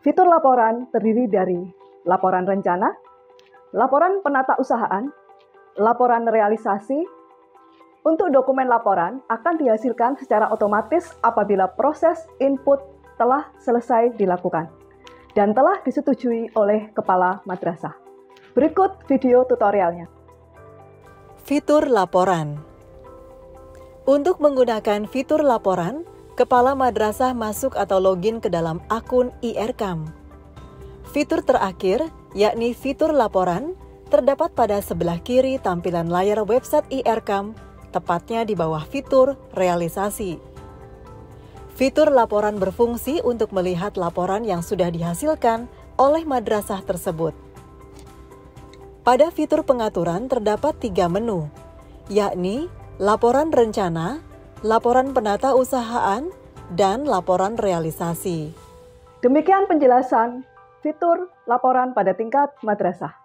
Fitur laporan terdiri dari laporan rencana, laporan penata usahaan, laporan realisasi. Untuk dokumen laporan akan dihasilkan secara otomatis apabila proses input telah selesai dilakukan dan telah disetujui oleh kepala madrasah. Berikut video tutorialnya. Fitur laporan. Untuk menggunakan fitur laporan, kepala madrasah masuk atau login ke dalam akun IRCAM. Fitur terakhir, yakni fitur laporan, terdapat pada sebelah kiri tampilan layar website IRCAM, tepatnya di bawah fitur realisasi. Fitur laporan berfungsi untuk melihat laporan yang sudah dihasilkan oleh madrasah tersebut. Pada fitur pengaturan terdapat 3 menu, yakni laporan rencana, laporan penata usahaan, dan laporan realisasi. Demikian penjelasan fitur laporan pada tingkat madrasah.